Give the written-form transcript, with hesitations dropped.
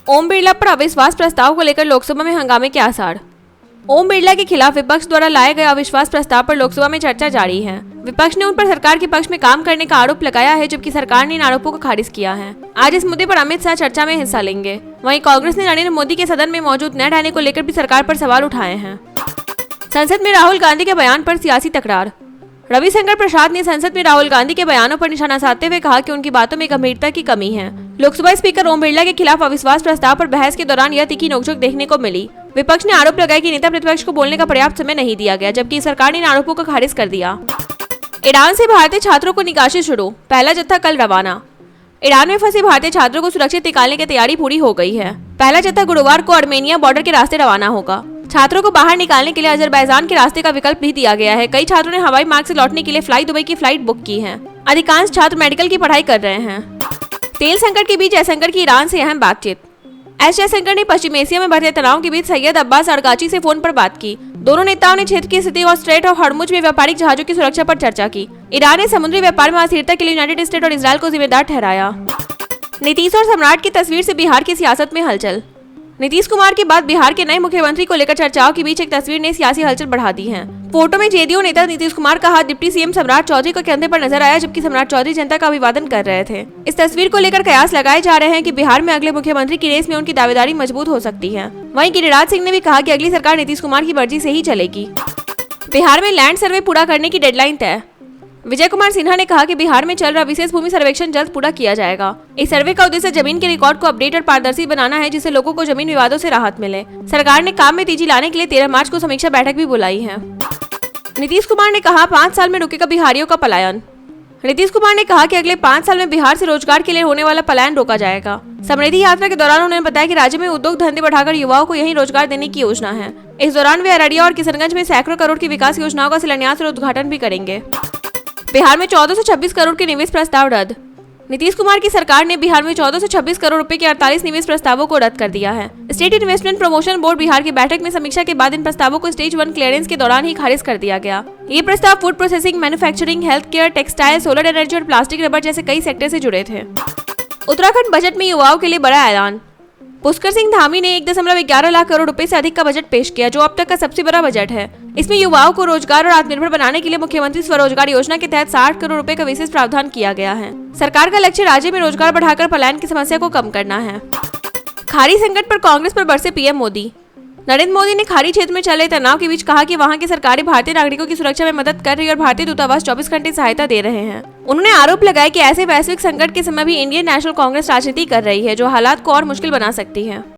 ओम बिरला पर अविश्वास प्रस्ताव को लेकर लोकसभा में हंगामे के आसार। ओम बिरला के खिलाफ विपक्ष द्वारा लाए गए अविश्वास प्रस्ताव पर लोकसभा में चर्चा जारी है। विपक्ष ने उन पर सरकार के पक्ष में काम करने का आरोप लगाया है, जबकि सरकार ने इन आरोपों को खारिज किया है। आज इस मुद्दे पर अमित शाह चर्चा में हिस्सा लेंगे। वहीं कांग्रेस ने नरेंद्र मोदी के सदन में मौजूद न रहने को लेकर भी सरकार पर सवाल उठाए हैं। संसद में राहुल गांधी के बयान पर सियासी तकरार। रविशंकर प्रसाद ने संसद में राहुल गांधी के बयानों पर निशाना साधते हुए कहा कि उनकी बातों में गंभीरता की कमी है। लोकसभा स्पीकर ओम बिरला के खिलाफ अविश्वास प्रस्ताव पर बहस के दौरान यह तीखी नोकझोंक देखने को मिली। विपक्ष ने आरोप लगाया कि नेता प्रतिपक्ष को बोलने का पर्याप्त समय नहीं दिया गया, जबकि सरकार ने इन आरोपों को खारिज कर दिया। ईरान से भारतीय छात्रों को निकासी शुरू, पहला जत्था कल रवाना। ईरान में फंसे भारतीय छात्रों को सुरक्षित निकालने की तैयारी पूरी हो गई है। पहला जत्था गुरुवार को आर्मेनिया बॉर्डर के रास्ते रवाना होगा। छात्रों को बाहर निकालने के लिए अजरबैजान के रास्ते का विकल्प भी दिया गया है। कई छात्रों ने हवाई मार्ग से लौटने के लिए फ्लाई दुबई की फ्लाइट बुक की है। अधिकांश छात्र मेडिकल की पढ़ाई कर रहे हैं। तेल संकट के बीच जयशंकर की ईरान से अहम बातचीत। एस जयशंकर ने पश्चिम एशिया में बढ़ते तनाव के बीच सैयद अब्बास अरगाची से फोन पर बात की। दोनों नेताओं ने क्षेत्र की स्थिति और स्ट्रेट ऑफ हॉर्मुज में व्यापारिक जहाजों की सुरक्षा पर चर्चा की। ईरान ने समुद्री व्यापार में अस्थिरता के लिए यूनाइटेड स्टेट और इजरायल को जिम्मेदार ठहराया। नीतीश और सम्राट की तस्वीर से बिहार की सियासत में हलचल। नीतीश कुमार के बाद बिहार के नए मुख्यमंत्री को लेकर चर्चाओं के बीच एक तस्वीर ने सियासी हलचल बढ़ा दी है। फोटो में जेडीयू नेता नीतीश कुमार का हाथ डिप्टी सीएम सम्राट चौधरी के कंधे पर नजर आया, जबकि सम्राट चौधरी जनता का अभिवादन कर रहे थे। इस तस्वीर को लेकर कयास लगाए जा रहे हैं कि बिहार में अगले मुख्यमंत्री की रेस में उनकी दावेदारी मजबूत हो सकती है। वहीं गिरिराज सिंह ने भी कहा कि अगली सरकार नीतीश कुमार की मर्जी से ही चलेगी। बिहार में लैंड सर्वे पूरा करने की डेडलाइन तय। विजय कुमार सिन्हा ने कहा कि बिहार में चल रहा विशेष भूमि सर्वेक्षण जल्द पूरा किया जाएगा। इस सर्वे का उद्देश्य जमीन के रिकॉर्ड को अपडेट और पारदर्शी बनाना है, जिससे लोगों को जमीन विवादों से राहत मिले। सरकार ने काम में तेजी लाने के लिए 13 मार्च को समीक्षा बैठक भी बुलाई है। नीतीश कुमार ने कहा 5 साल में रुकेगा बिहारियों का पलायन। नीतीश कुमार ने कहा कि अगले 5 साल में बिहार से रोजगार के लिए होने वाला पलायन रोका जाएगा। समृद्धि यात्रा के दौरान उन्होंने बताया कि राज्य में उद्योग धंधे बढ़ाकर युवाओं को यहीं रोजगार देने की योजना है। इस दौरान वे अररिया और किशनगंज में सैकड़ों करोड़ की विकास योजनाओं का शिलान्यास और उद्घाटन भी करेंगे। बिहार में 1426 करोड़ के निवेश प्रस्ताव रद्द। नीतीश कुमार की सरकार ने बिहार में 1426 करोड़ रुपए के 48 निवेश प्रस्तावों को रद्द कर दिया है। Estate investment promotion board Bihar की बैठक में समीक्षा के बाद इन प्रस्तावों को स्टेज 1 क्लियरेंस के दौरान ही खारिज कर दिया गया। ये प्रस्ताव food processing, manufacturing, health care, textile, solar energy और प्लास्टिक रबर जैसे कई सेक्टर से जुड़े थे। उत्तराखंड बजट में युवाओं के लिए बड़ा ऐलान। पुष्कर सिंह धामी ने 1.11 लाख करोड़ रुपए से अधिक का बजट पेश किया, जो अब तक का सबसे बड़ा बजट है। इसमें युवाओं को रोजगार और आत्मनिर्भर बनाने के लिए मुख्यमंत्री स्वरोजगार योजना के तहत 60 करोड़ रुपए का विशेष प्रावधान किया गया है। सरकार का लक्ष्य राज्य में रोजगार बढ़ाकर पलायन की समस्या को कम करना है। खाड़ी संकट पर कांग्रेस पर बरसे पीएम मोदी। नरेंद्र मोदी ने खाड़ी क्षेत्र में चल रहे तनाव के बीच कहा कि वहां की सरकारें भारतीय नागरिकों की सुरक्षा में मदद कर रही और भारतीय दूतावास 24 घंटे सहायता दे रहे हैं। उन्होंने आरोप लगाया कि ऐसे वैश्विक संकट के समय भी इंडियन नेशनल कांग्रेस राजनीति कर रही है, जो हालात को और मुश्किल बना सकती है।